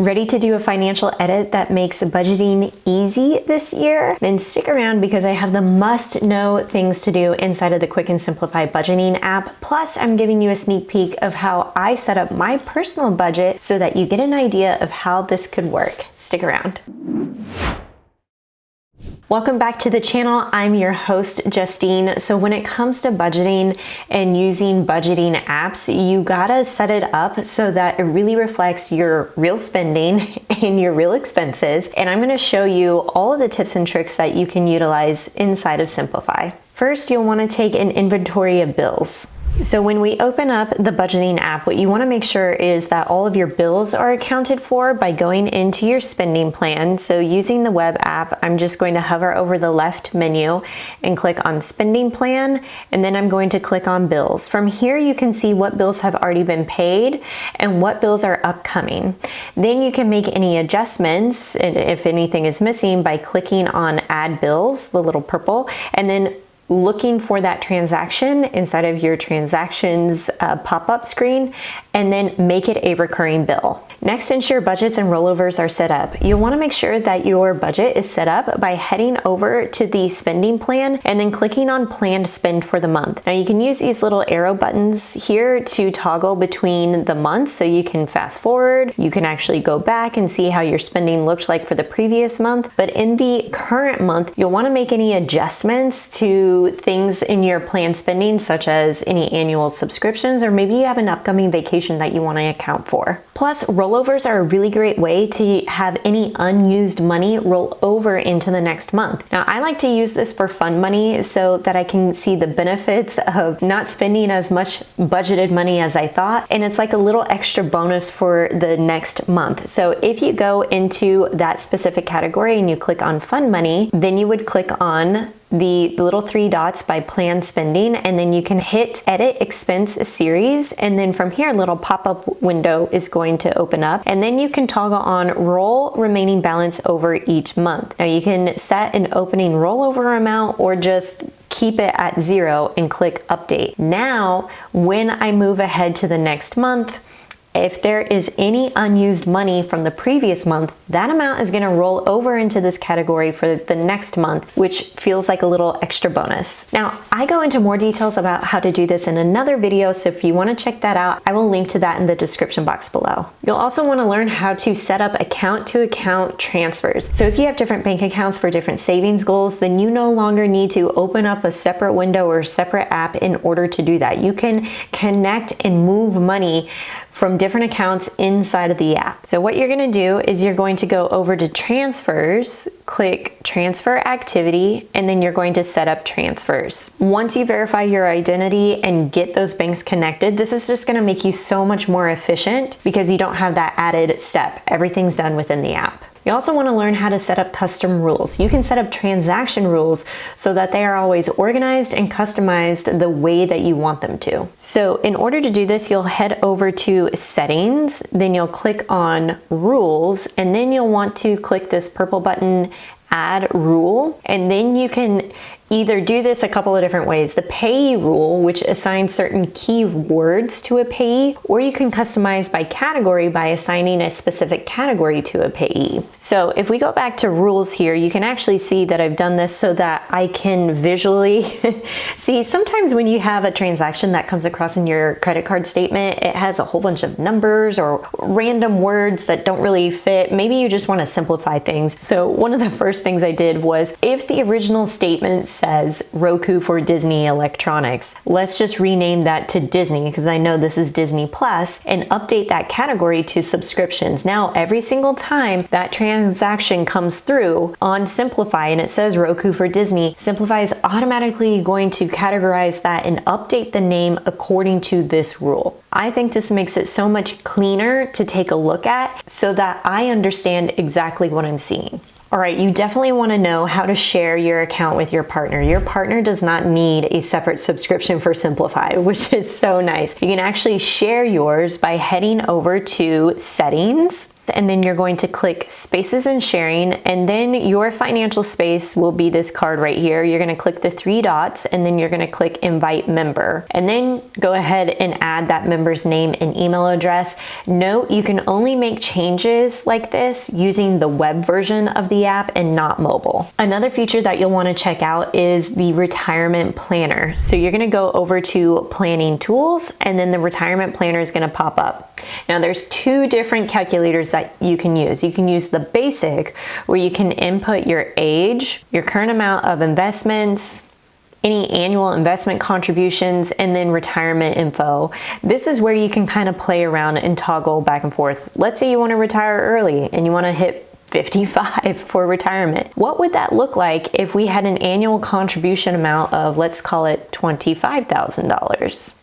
Ready to do a financial edit that makes budgeting easy this year? Then stick around because I have the must-know things to do inside of the Quicken Simplifi budgeting app. Plus, I'm giving you a sneak peek of how I set up my personal budget so that you get an idea of how this could work. Stick around. Welcome back to the channel. I'm your host, Justine. So when it comes to budgeting and using budgeting apps, you gotta set it up so that it really reflects your real spending and your real expenses. And I'm gonna show you all of the tips and tricks that you can utilize inside of Simplifi. First, you'll wanna take an inventory of bills. So when we open up the budgeting app, what you want to make sure is that all of your bills are accounted for by going into your spending plan. So using the web app, I'm just going to hover over the left menu and click on spending plan, and then I'm going to click on bills. From here, you can see what bills have already been paid and what bills are upcoming. Then you can make any adjustments, if anything is missing, by clicking on add bills, the little purple, and then looking for that transaction inside of your transactions pop-up screen, and then make it a recurring bill. Next, ensure budgets and rollovers are set up. You'll want to make sure that your budget is set up by heading over to the spending plan and then clicking on planned spend for the month. Now you can use these little arrow buttons here to toggle between the months, so you can fast forward, you can actually go back and see how your spending looked like for the previous month. But in the current month, you'll want to make any adjustments to things in your planned spending, such as any annual subscriptions, or maybe you have an upcoming vacation that you want to account for. Plus, rollovers are a really great way to have any unused money roll over into the next month. Now, I like to use this for fun money so that I can see the benefits of not spending as much budgeted money as I thought, and it's like a little extra bonus for the next month. So if you go into that specific category and you click on fun money, then you would click on the little three dots by planned spending, and then you can hit edit expense series, and then from here a little pop-up window is going to open up, and then you can toggle on roll remaining balance over each month. Now you can set an opening rollover amount or just keep it at 0 and click update. Now when I move ahead to the next month, if there is any unused money from the previous month, that amount is going to roll over into this category for the next month, which feels like a little extra bonus. Now, I go into more details about how to do this in another video, so if you want to check that out, I will link to that in the description box below. You'll also want to learn how to set up account-to-account transfers. So if you have different bank accounts for different savings goals, then you no longer need to open up a separate window or separate app in order to do that. You can connect and move money from different accounts inside of the app. So what you're gonna do is you're going to go over to transfers, click transfer activity, and then you're going to set up transfers. Once you verify your identity and get those banks connected, this is just gonna make you so much more efficient because you don't have that added step. Everything's done within the app. You also want to learn how to set up custom rules. You can set up transaction rules so that they are always organized and customized the way that you want them to. So in order to do this, you'll head over to settings, then you'll click on rules, and then you'll want to click this purple button, add rule, and then you can either do this a couple of different ways. The payee rule, which assigns certain keywords to a payee, or you can customize by category by assigning a specific category to a payee. So if we go back to rules here, you can actually see that I've done this so that I can visually see. Sometimes when you have a transaction that comes across in your credit card statement, it has a whole bunch of numbers or random words that don't really fit. Maybe you just want to simplify things. So one of the first things I did was, if the original statement says Roku for Disney Electronics, let's just rename that to Disney, because I know this is Disney Plus, and update that category to subscriptions. Now every single time that transaction comes through on Simplifi and it says Roku for Disney, Simplifi is automatically going to categorize that and update the name according to this rule. I think this makes it so much cleaner to take a look at so that I understand exactly what I'm seeing. All right, you definitely want to know how to share your account with your partner. Your partner does not need a separate subscription for Simplifi, which is so nice. You can actually share yours by heading over to settings, and then you're going to click spaces and sharing, and then your financial space will be this card right here. You're going to click the three dots, and then you're going to click invite member, and then go ahead and add that member's name and email address. Note, you can only make changes like this using the web version of the app and not mobile. Another feature that you'll want to check out is the retirement planner. So you're going to go over to planning tools, and then the retirement planner is going to pop up. Now there's two different calculators that you can use. You can use the basic, where you can input your age, your current amount of investments, any annual investment contributions, and then retirement info. This is where you can kind of play around and toggle back and forth. Let's say you want to retire early and you want to hit 55 for retirement. What would that look like if we had an annual contribution amount of, let's call it $25,000?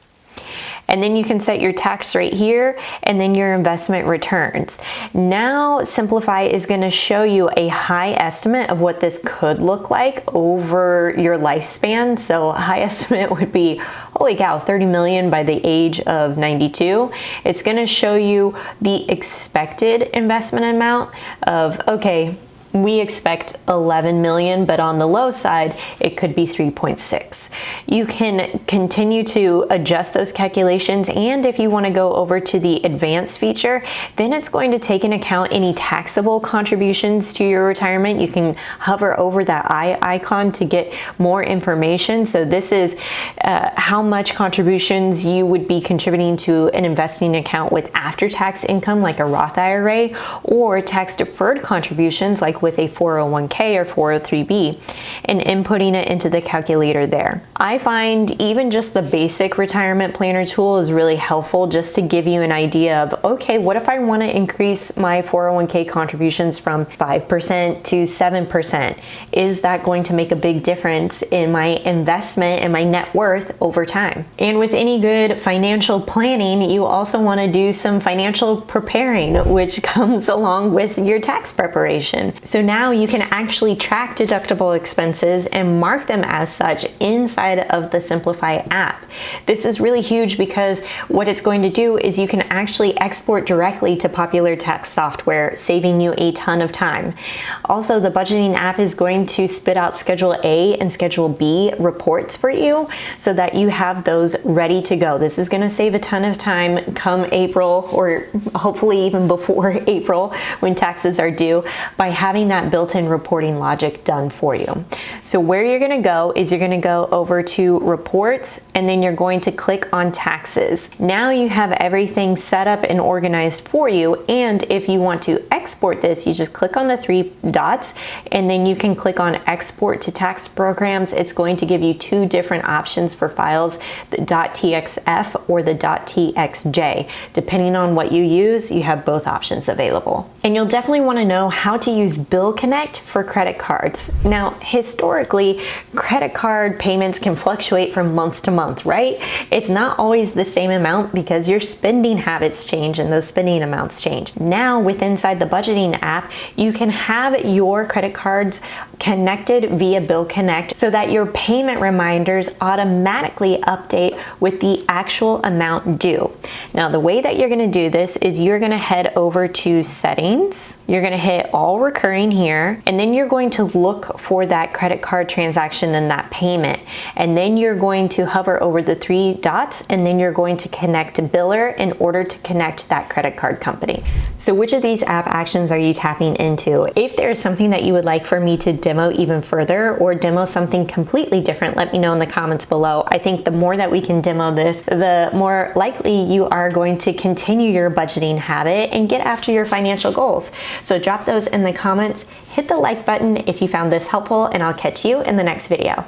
And then you can set your tax rate here, and then your investment returns. Now Simplifi is going to show you a high estimate of what this could look like over your lifespan. So a high estimate would be, holy cow, 30 million by the age of 92. It's going to show you the expected investment amount of, okay, we expect 11 million, but on the low side, it could be 3.6. You can continue to adjust those calculations, and if you want to go over to the advanced feature, then it's going to take into account any taxable contributions to your retirement. You can hover over that eye icon to get more information. So this is how much contributions you would be contributing to an investing account with after-tax income, like a Roth IRA, or tax-deferred contributions, like with a 401k or 403b, and inputting it into the calculator there. I find even just the basic retirement planner tool is really helpful, just to give you an idea of, okay, what if I want to increase my 401k contributions from 5% to 7%? Is that going to make a big difference in my investment and my net worth over time? And with any good financial planning, you also want to do some financial preparing, which comes along with your tax preparation. So now you can actually track deductible expenses and mark them as such inside of the Simplifi app. This is really huge because what it's going to do is you can actually export directly to popular tax software, saving you a ton of time. Also, the budgeting app is going to spit out Schedule A and Schedule B reports for you so that you have those ready to go. This is going to save a ton of time come April, or hopefully even before April when taxes are due, by having that built-in reporting logic done for you. So where you're going to go is you're going to go over to reports, and then you're going to click on taxes. Now you have everything set up and organized for you, and if you want to export this, you just click on the three dots, and then you can click on export to tax programs. It's going to give you two different options for files, the .txf or the .txj. Depending on what you use, you have both options available. And you'll definitely want to know how to use Bill Connect for credit cards. Now, historically, credit card payments can fluctuate from month to month, right? It's not always the same amount because your spending habits change and those spending amounts change. Now, with inside the budgeting app, you can have your credit cards connected via Bill Connect so that your payment reminders automatically update with the actual amount due. Now, the way that you're going to do this is you're going to head over to settings. You're going to hit all recurring here, and then you're going to look for that credit card transaction and that payment. And then you're going to hover over the three dots, and then you're going to connect to biller in order to connect that credit card company. So which of these app actions are you tapping into? If there's something that you would like for me to demo even further, or demo something completely different, let me know in the comments below. I think the more that we can demo this, the more likely you are going to continue your budgeting habit and get after your financial goals. So drop those in the comments, hit the like button if you found this helpful, and I'll catch you in the next video.